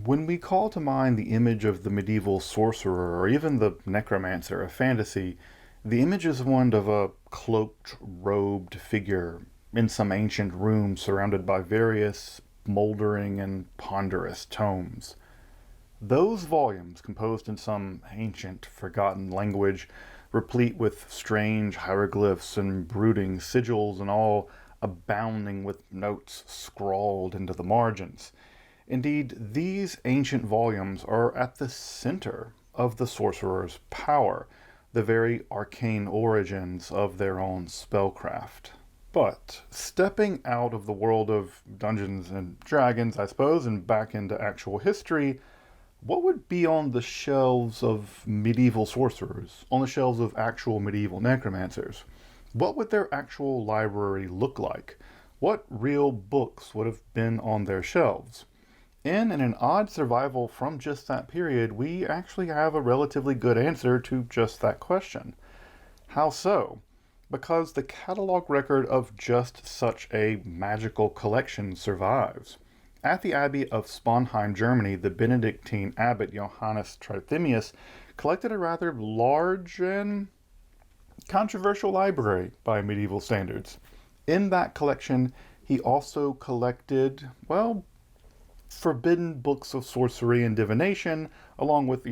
When we call to mind the image of the medieval sorcerer or even the necromancer of fantasy, the image is one of a cloaked, robed figure in some ancient room surrounded by various moldering and ponderous tomes. Those volumes, composed in some ancient, forgotten language, replete with strange hieroglyphs and brooding sigils, and all abounding with notes scrawled into the margins. Indeed, these ancient volumes are at the center of the sorcerer's power, the very arcane origins of their own spellcraft. But stepping out of the world of Dungeons and Dragons, I suppose, and back into actual history, what would be on the shelves of medieval sorcerers, on the shelves of actual medieval necromancers? What would their actual library look like? What real books would have been on their shelves? In an odd survival from just that period, we actually have a relatively good answer to just that question. How so? Because the catalog record of just such a magical collection survives. At the Abbey of Sponheim, Germany, the Benedictine abbot Johannes Trithemius collected a rather large and controversial library by medieval standards. In that collection, he also collected, well, forbidden books of sorcery and divination, along with,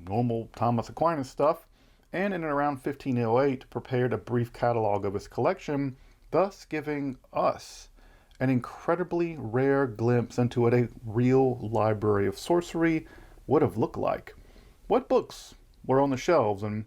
normal Thomas Aquinas stuff, and in around 1508 prepared a brief catalog of his collection, thus giving us an incredibly rare glimpse into what a real library of sorcery would have looked like. What books were on the shelves and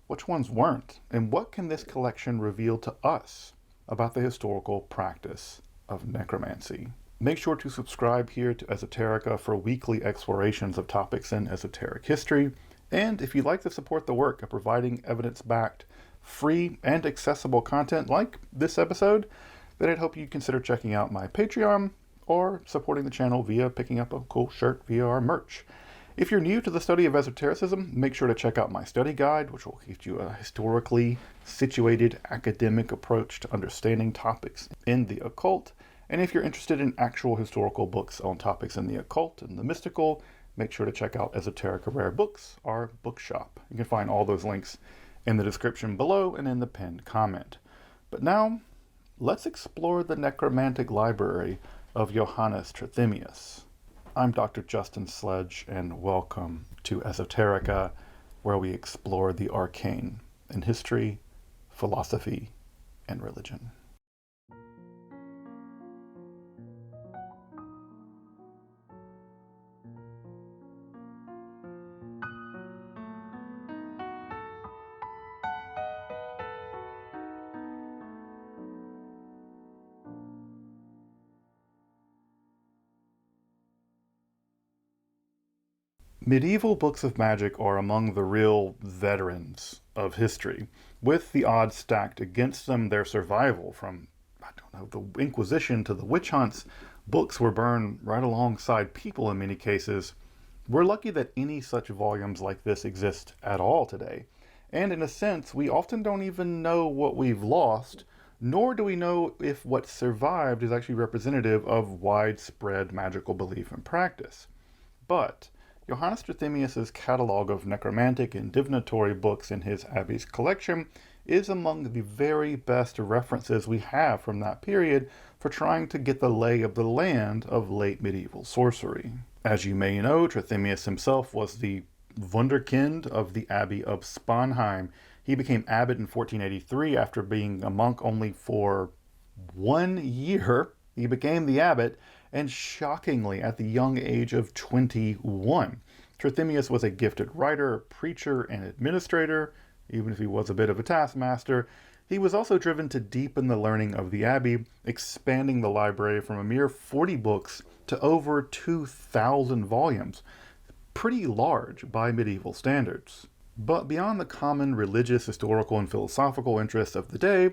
which ones weren't? And what can this collection reveal to us about the historical practice of necromancy? Make sure to subscribe here to Esoterica for weekly explorations of topics in esoteric history. And if you'd like to support the work of providing evidence-backed, free, and accessible content like this episode, then I'd hope you consider checking out my Patreon or supporting the channel via picking up a cool shirt via our merch. If you're new to the study of esotericism, make sure to check out my study guide, which will give you a historically situated academic approach to understanding topics in the occult. And if you're interested in actual historical books on topics in the occult and the mystical, make sure to check out Esoterica Rare Books, our bookshop. You can find all those links in the description below and in the pinned comment. But now, let's explore the necromantic library of Johannes Trithemius. I'm Dr. Justin Sledge, and welcome to Esoterica, where we explore the arcane in history, philosophy, and religion. Medieval books of magic are among the real veterans of history, with the odds stacked against them. Their survival from, the Inquisition to the witch hunts. Books were burned right alongside people in many cases. We're lucky that any such volumes like this exist at all today. And in a sense, we often don't even know what we've lost, nor do we know if what survived is actually representative of widespread magical belief and practice. But Johannes Trithemius' catalog of necromantic and divinatory books in his abbey's collection is among the very best references we have from that period for trying to get the lay of the land of late medieval sorcery. As you may know, Trithemius himself was the wunderkind of the Abbey of Sponheim. He became abbot in 1483 after being a monk only for 1 year. He became the abbot, and shockingly, at the young age of 21. Trithemius was a gifted writer, preacher, and administrator. Even if he was a bit of a taskmaster, he was also driven to deepen the learning of the abbey, expanding the library from a mere 40 books to over 2,000 volumes. Pretty large by medieval standards. But beyond the common religious, historical, and philosophical interests of the day,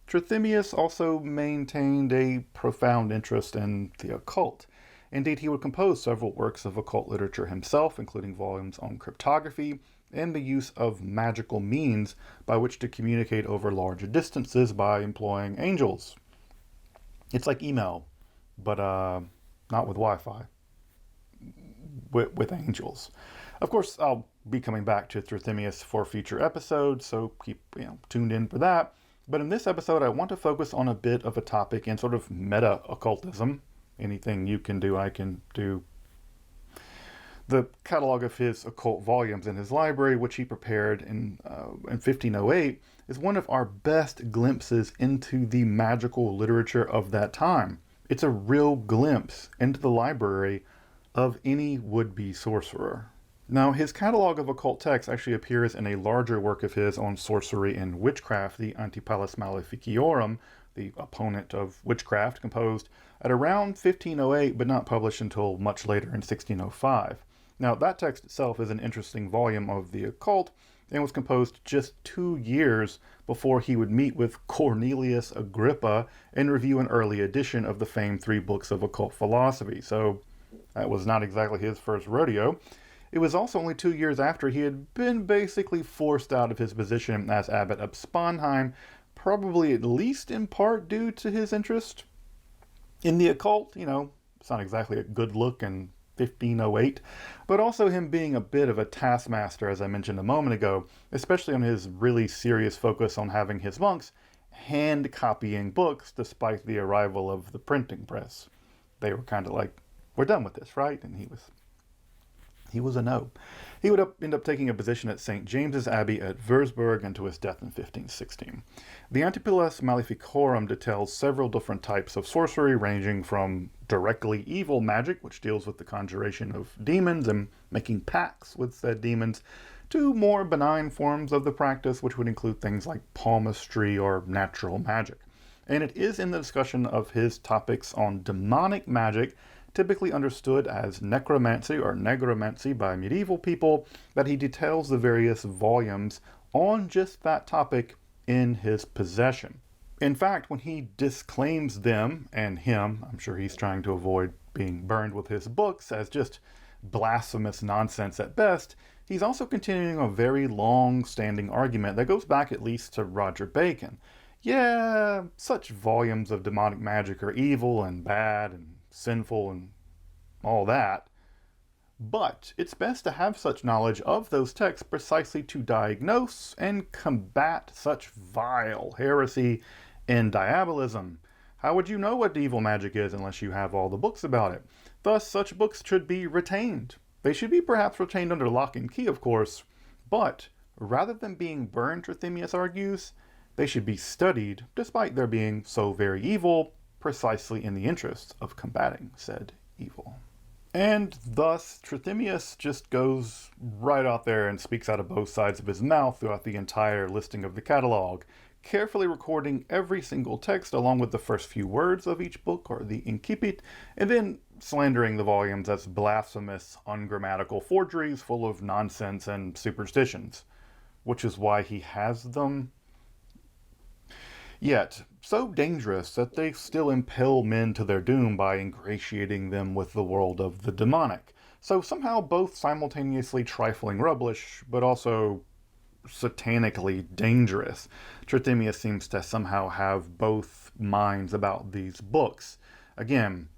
Trithemius also maintained a profound interest in the occult. Indeed, he would compose several works of occult literature himself, including volumes on cryptography and the use of magical means by which to communicate over large distances by employing angels. It's like email, but not with Wi-Fi. with angels. Of course, I'll be coming back to Trithemius for future episodes, so keep tuned in for that. But in this episode, I want to focus on a bit of a topic in sort of meta-occultism. Anything you can do, I can do. The catalog of his occult volumes in his library, which he prepared in 1508, is one of our best glimpses into the magical literature of that time. It's a real glimpse into the library of any would-be sorcerer. Now, his catalog of occult texts actually appears in a larger work of his on sorcery and witchcraft, the Antipalus Maleficiorum, the opponent of witchcraft, composed at around 1508, but not published until much later in 1605. Now, that text itself is an interesting volume of the occult, and was composed just 2 years before he would meet with Cornelius Agrippa and review an early edition of the famed 3 books of occult philosophy. So, that was not exactly his first rodeo. It was also only 2 years after he had been basically forced out of his position as abbot of Sponheim, probably at least in part due to his interest in the occult. It's not exactly a good look in 1508, but also him being a bit of a taskmaster, as I mentioned a moment ago, especially on his really serious focus on having his monks hand copying books despite the arrival of the printing press. They were kind of like, we're done with this, right? And he was a no. He would end up taking a position at St. James's Abbey at Würzburg until his death in 1516. The Antipalus Maleficiorum details several different types of sorcery, ranging from directly evil magic, which deals with the conjuration of demons and making pacts with said demons, to more benign forms of the practice, which would include things like palmistry or natural magic. And it is in the discussion of his topics on demonic magic, typically understood as necromancy or negromancy by medieval people, that he details the various volumes on just that topic in his possession. In fact, when he disclaims them, and him, I'm sure he's trying to avoid being burned with his books as just blasphemous nonsense at best, he's also continuing a very long-standing argument that goes back at least to Roger Bacon. Yeah, such volumes of demonic magic are evil and bad and sinful and all that, but it's best to have such knowledge of those texts precisely to diagnose and combat such vile heresy and diabolism. How would you know what evil magic is unless you have all the books about it? Thus, such books should be retained. They should be perhaps retained under lock and key, of course, but rather than being burned, Trithemius argues, they should be studied, despite their being so very evil, precisely in the interests of combating said evil. And thus, Trithemius just goes right out there and speaks out of both sides of his mouth throughout the entire listing of the catalog, carefully recording every single text along with the first few words of each book, or the incipit, and then slandering the volumes as blasphemous, ungrammatical forgeries full of nonsense and superstitions, which is why he has them. Yet, so dangerous that they still impel men to their doom by ingratiating them with the world of the demonic. So somehow both simultaneously trifling rubbish, but also satanically dangerous. Trithemius seems to somehow have both minds about these books. Again,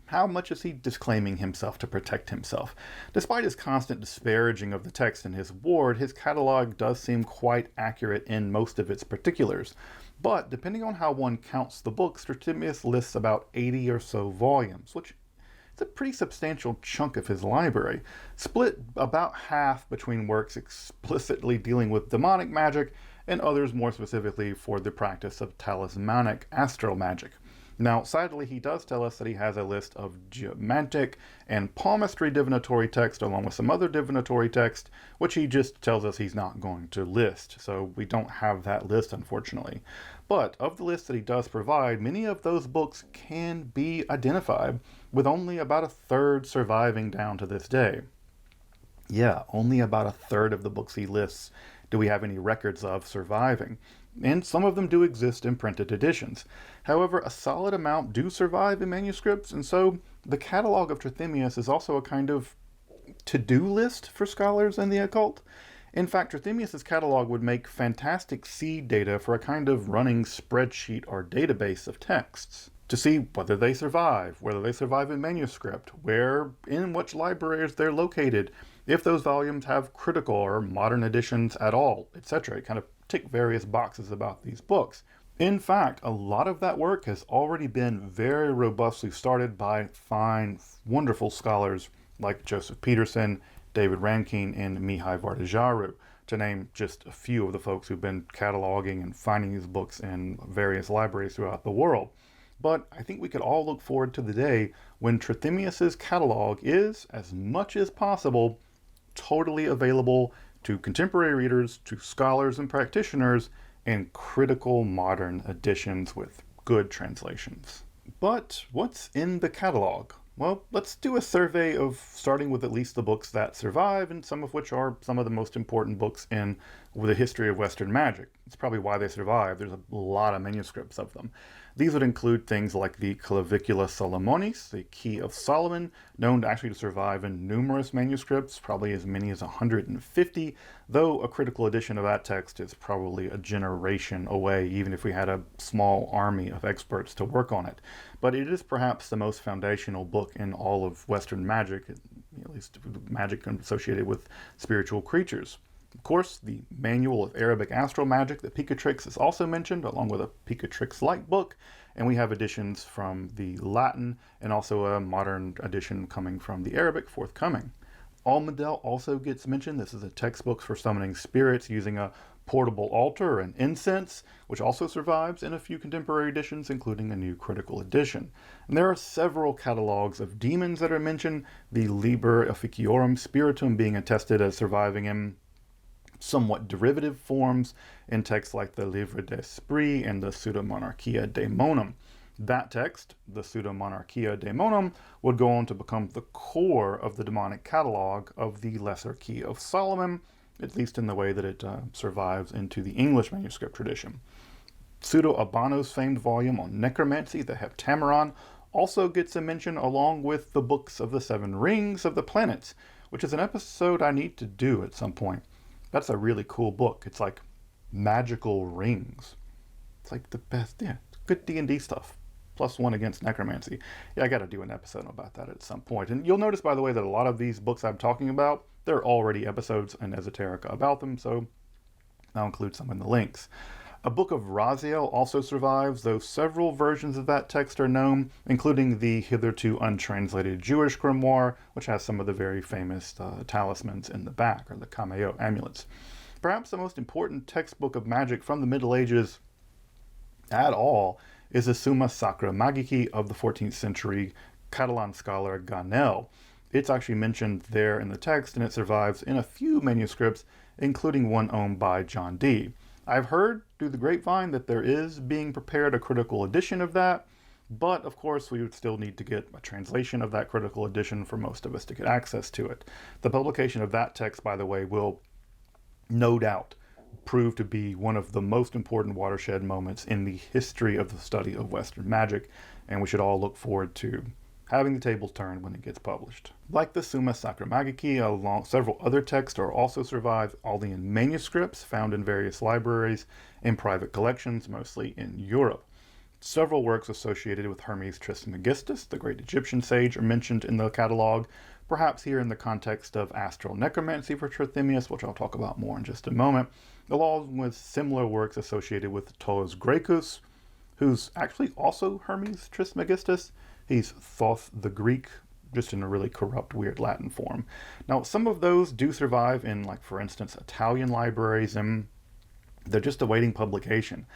how much is he disclaiming himself to protect himself? Despite his constant disparaging of the text in his ward, his catalog does seem quite accurate in most of its particulars. But, depending on how one counts the books, Trithemius lists about 80 or so volumes, which is a pretty substantial chunk of his library, split about half between works explicitly dealing with demonic magic and others more specifically for the practice of talismanic astral magic. Now, sadly, he does tell us that he has a list of geomantic and palmistry divinatory text along with some other divinatory text, which he just tells us he's not going to list. So we don't have that list, unfortunately. But of the list that he does provide, many of those books can be identified, with only about a third surviving down to this day. Yeah, only about a third of the books he lists do we have any records of surviving. And some of them do exist in printed editions. However, a solid amount do survive in manuscripts, and so the catalog of Trithemius is also a kind of to-do list for scholars in the occult. In fact, Trithemius' catalog would make fantastic seed data for a kind of running spreadsheet or database of texts. to see whether they survive in manuscript, where in which libraries they're located, if those volumes have critical or modern editions at all, etc. It kind of tick various boxes about these books. In fact, a lot of that work has already been very robustly started by fine, wonderful scholars like Joseph Peterson, David Rankine, and Mihai Vardajaru, to name just a few of the folks who've been cataloging and finding these books in various libraries throughout the world. But I think we could all look forward to the day when Trithemius's catalog is, as much as possible, totally available to contemporary readers, to scholars and practitioners, in critical modern editions with good translations. But what's in the catalog? Well, let's do a survey of starting with at least the books that survive, and some of which are some of the most important books in the history of Western magic. It's probably why they survive. There's a lot of manuscripts of them. These would include things like the Clavicula Solomonis, the Key of Solomon, known actually to survive in numerous manuscripts, probably as many as 150, though a critical edition of that text is probably a generation away, even if we had a small army of experts to work on it. But it is perhaps the most foundational book in all of Western magic, at least magic associated with spiritual creatures. Of course, the Manual of Arabic Astral Magic, the Picatrix, is also mentioned, along with a Picatrix-like book, and we have editions from the Latin and also a modern edition coming from the Arabic forthcoming. Almadel also gets mentioned. This is a textbook for summoning spirits using a portable altar and incense, which also survives in a few contemporary editions, including a new critical edition. And there are several catalogs of demons that are mentioned, the Liber Officiorum Spiritum being attested as surviving in somewhat derivative forms in texts like the Livre d'Esprit and the Pseudomonarchia Daemonum. That text, the Pseudomonarchia Daemonum, would go on to become the core of the demonic catalog of the Lesser Key of Solomon, at least in the way that it survives into the English manuscript tradition. Pseudo Abano's famed volume on necromancy, the Heptameron, also gets a mention along with the books of the Seven Rings of the Planets, which is an episode I need to do at some point. That's a really cool book. It's like magical rings. It's like the best, yeah, good D&D stuff. +1 against necromancy. Yeah, I got to do an episode about that at some point. And you'll notice, by the way, that a lot of these books I'm talking about, there are already episodes in Esoterica about them, so I'll include some in the links. A book of Raziel also survives, though several versions of that text are known, including the hitherto untranslated Jewish grimoire, which has some of the very famous talismans in the back, or the cameo amulets. Perhaps the most important textbook of magic from the Middle Ages at all is the Summa Sacra Magici of the 14th century Catalan scholar Ganel. It's actually mentioned there in the text, and it survives in a few manuscripts, including one owned by John Dee. I've heard through the grapevine that there is being prepared a critical edition of that, but of course we would still need to get a translation of that critical edition for most of us to get access to it. The publication of that text, by the way, will no doubt prove to be one of the most important watershed moments in the history of the study of Western magic, and we should all look forward to having the tables turned when it gets published. Like the Summa Sacra Magici, along several other texts are also survive, all in manuscripts found in various libraries and private collections, mostly in Europe. Several works associated with Hermes Trismegistus, the great Egyptian sage, are mentioned in the catalog, perhaps here in the context of astral necromancy for Trithemius, which I'll talk about more in just a moment, along with similar works associated with Toos Graecus, who's actually also Hermes Trismegistus. He's Thoth the Greek, just in a really corrupt, weird Latin form. Now, some of those do survive in, like, for instance, Italian libraries, and they're just awaiting publication.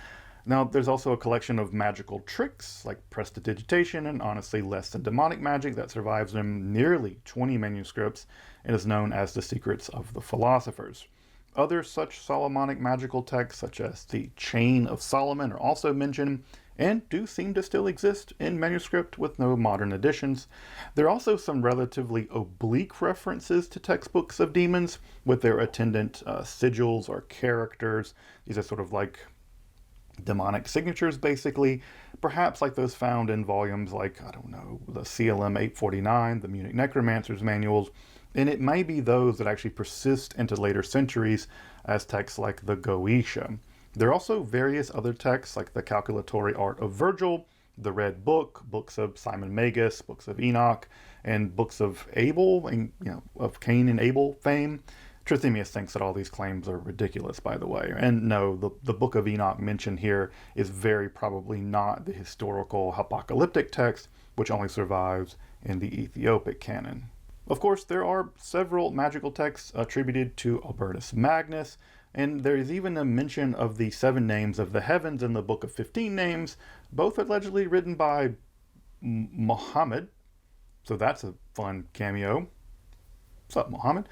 Now, there's also a collection of magical tricks, like prestidigitation, and honestly less than demonic magic that survives in nearly 20 manuscripts and is known as the Secrets of the Philosophers. Other such Solomonic magical texts, such as the Chain of Solomon, are also mentioned, and do seem to still exist in manuscript with no modern editions. There are also some relatively oblique references to textbooks of demons with their attendant sigils or characters. These are sort of like demonic signatures, basically, perhaps like those found in volumes like, I don't know, the CLM 849, the Munich Necromancers manuals, and it may be those that actually persist into later centuries as texts like the Goetia. There are also various other texts like the Calculatory Art of Virgil, the Red Book, books of Simon Magus, books of Enoch, and books of Abel, and of Cain and Abel fame. Trithemius thinks that all these claims are ridiculous, by the way. And no, the Book of Enoch mentioned here is very probably not the historical apocalyptic text, which only survives in the Ethiopic canon. Of course, there are several magical texts attributed to Albertus Magnus, and there is even a mention of the 7 names of the heavens in the Book of 15 Names, both allegedly written by Muhammad. So that's a fun cameo. What's up, Muhammad?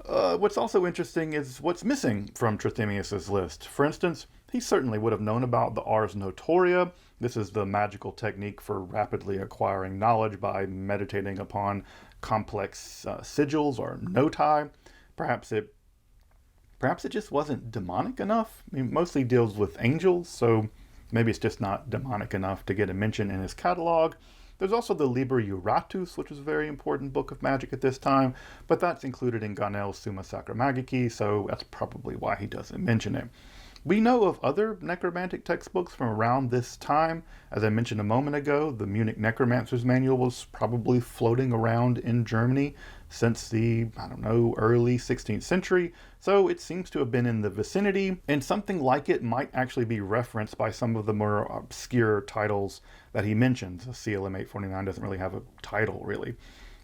What's also interesting is what's missing from Trithemius' list. For instance, he certainly would have known about the Ars Notoria. This is the magical technique for rapidly acquiring knowledge by meditating upon complex sigils or noti. Perhaps it just wasn't demonic enough. I mean, it mostly deals with angels, so maybe it's just not demonic enough to get a mention in his catalog. There's also the Liber Iuratus, which is a very important book of magic at this time, but that's included in Ganel's Summa Sacra Magici, so that's probably why he doesn't mention it. We know of other necromantic textbooks from around this time. As I mentioned a moment ago, the Munich Necromancer's Manual was probably floating around in Germany since the, early 16th century, so it seems to have been in the vicinity, and something like it might actually be referenced by some of the more obscure titles that he mentions. CLM 849 doesn't really have a title, really.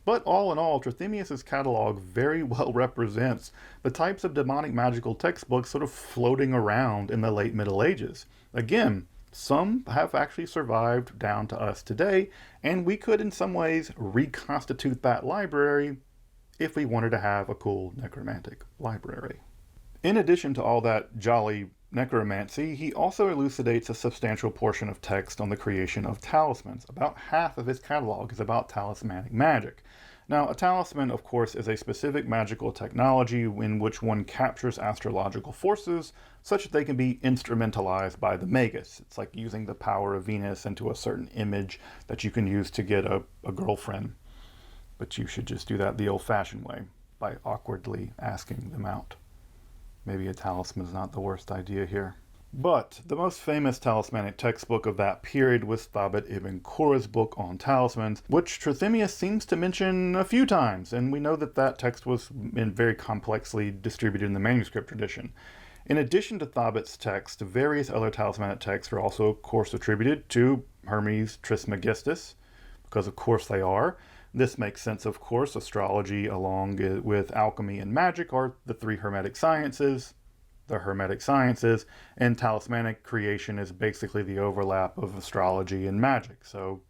But all in all, Trithemius' catalog very well represents the types of demonic magical textbooks sort of floating around in the late Middle Ages. Again, some have actually survived down to us today, and we could in some ways reconstitute that library if we wanted to have a cool necromantic library. In addition to all that jolly necromancy, he also elucidates a substantial portion of text on the creation of talismans. About half of his catalog is about talismanic magic. Now, a talisman, of course, is a specific magical technology in which one captures astrological forces such that they can be instrumentalized by the magus. It's like using the power of Venus into a certain image that you can use to get a girlfriend. But you should just do that the old-fashioned way, by awkwardly asking them out. Maybe a talisman is not the worst idea here. But the most famous talismanic textbook of that period was Thabit ibn Qurra's book on talismans, which Trithemius seems to mention a few times, and we know that that text was very complexly distributed in the manuscript tradition. In addition to Thabit's text, various other talismanic texts are also, of course, attributed to Hermes Trismegistus, because of course they are. This makes sense, of course. Astrology, along with alchemy and magic, are the 3 hermetic sciences. The hermetic sciences, and talismanic creation is basically the overlap of astrology and magic. So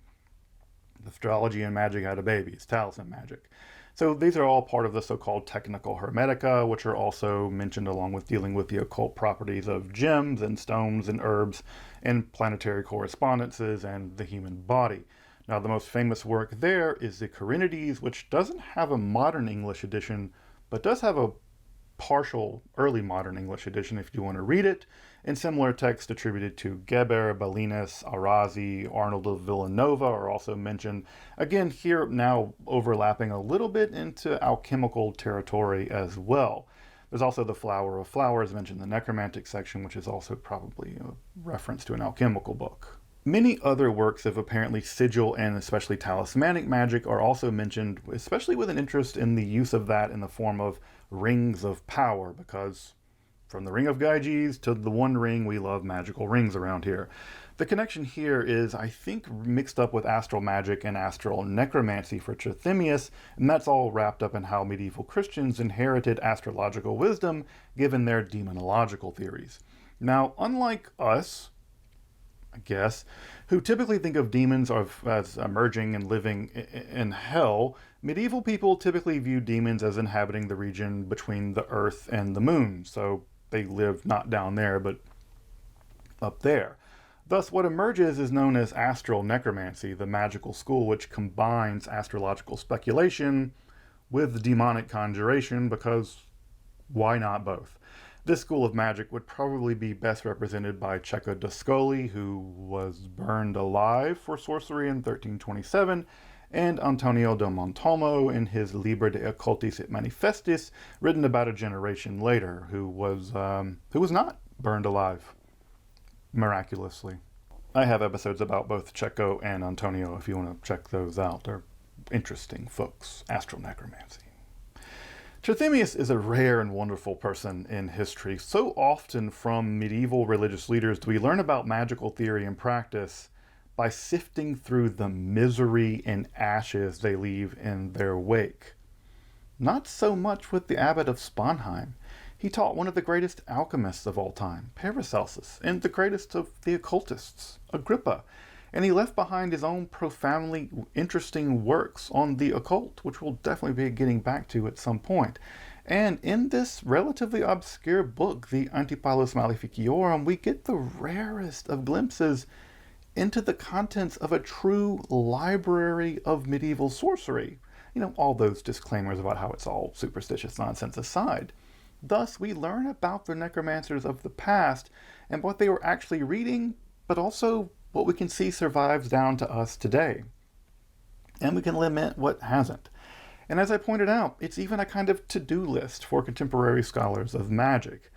astrology and magic had a baby. It's talisman magic. So these are all part of the so-called technical hermetica, which are also mentioned along with dealing with the occult properties of gems and stones and herbs and planetary correspondences and the human body. Now, the most famous work there is the Corinides, which doesn't have a modern English edition, but does have a partial early modern English edition if you want to read it, and similar texts attributed to Geber, Belinus, Arazi, Arnold of Villanova are also mentioned. Again, here now overlapping a little bit into alchemical territory as well. There's also the Flower of Flowers mentioned in the necromantic section, which is also probably a reference to an alchemical book. Many other works of apparently sigil and especially talismanic magic are also mentioned, especially with an interest in the use of that in the form of rings of power, because from the Ring of Gyges to the One Ring, we love magical rings around here. The connection here is, I think, mixed up with astral magic and astral necromancy for Trithemius, and that's all wrapped up in how medieval Christians inherited astrological wisdom given their demonological theories. Now, unlike us, I guess, who typically think of demons as emerging and living in hell, medieval people typically view demons as inhabiting the region between the earth and the moon. So they live not down there, but up there. Thus, what emerges is known as astral necromancy, the magical school which combines astrological speculation with demonic conjuration, because why not both? This school of magic would probably be best represented by Cecco d'Ascoli, who was burned alive for sorcery in 1327, and Antonio da Montalmo in his Liber de Occultis et Manifestis, written about a generation later, who was not burned alive, miraculously. I have episodes about both Checo and Antonio if you want to check those out. They're interesting folks. Astral necromancy. Trithemius is a rare and wonderful person in history. So often from medieval religious leaders do we learn about magical theory and practice by sifting through the misery and ashes they leave in their wake. Not so much with the abbot of Sponheim. He taught one of the greatest alchemists of all time, Paracelsus, and the greatest of the occultists, Agrippa, and he left behind his own profoundly interesting works on the occult, which we'll definitely be getting back to at some point. And in this relatively obscure book, the Antipalus Maleficiorum, we get the rarest of glimpses into the contents of a true library of medieval sorcery. All those disclaimers about how it's all superstitious nonsense aside. Thus, we learn about the necromancers of the past and what they were actually reading, but also what we can see survives down to us today. And we can lament what hasn't. And as I pointed out, it's even a kind of to-do list for contemporary scholars of magic.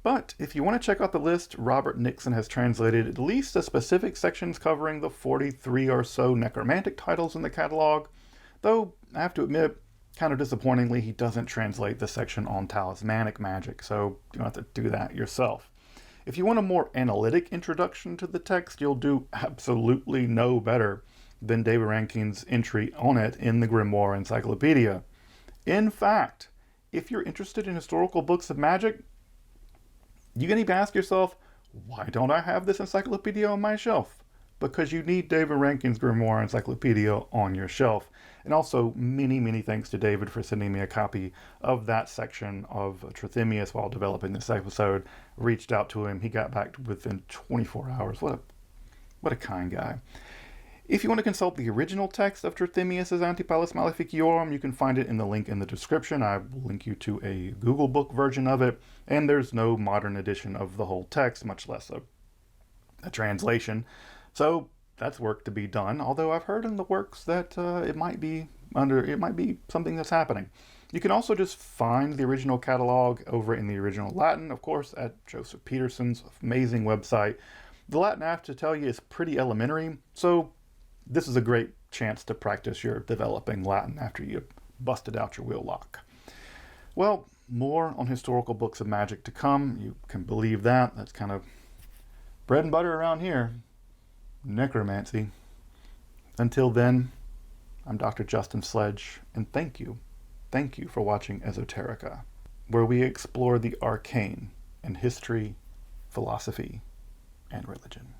But if you want to check out the list, Robert Nixon has translated at least the specific sections covering the 43 or so necromantic titles in the catalog, though I have to admit, kind of disappointingly, he doesn't translate the section on talismanic magic, so you don't have to do that yourself. If you want a more analytic introduction to the text, you'll do absolutely no better than David Rankin's entry on it in the Grimoire Encyclopedia. In fact, if you're interested in historical books of magic, you can even ask yourself, why don't I have this encyclopedia on my shelf? Because you need David Rankin's Grimoire Encyclopedia on your shelf. And also, many, many thanks to David for sending me a copy of that section of Trithemius while developing this episode. Reached out to him. He got back within 24 hours. What a kind guy. If you want to consult the original text of Trithemius' Antipalus Maleficiorum, you can find it in the link in the description. I will link you to a Google book version of it. And there's no modern edition of the whole text, much less a translation. So that's work to be done, although I've heard in the works that it might be something that's happening. You can also just find the original catalog over in the original Latin, of course, at Joseph Peterson's amazing website. The Latin, I have to tell you, is pretty elementary, so this is a great chance to practice your developing Latin after you've busted out your wheel lock. Well, more on historical books of magic to come. You can believe that. That's kind of bread and butter around here. Necromancy. Until then, I'm Dr. Justin Sledge, and thank you for watching Esoterica, where we explore the arcane in history, philosophy, and religion.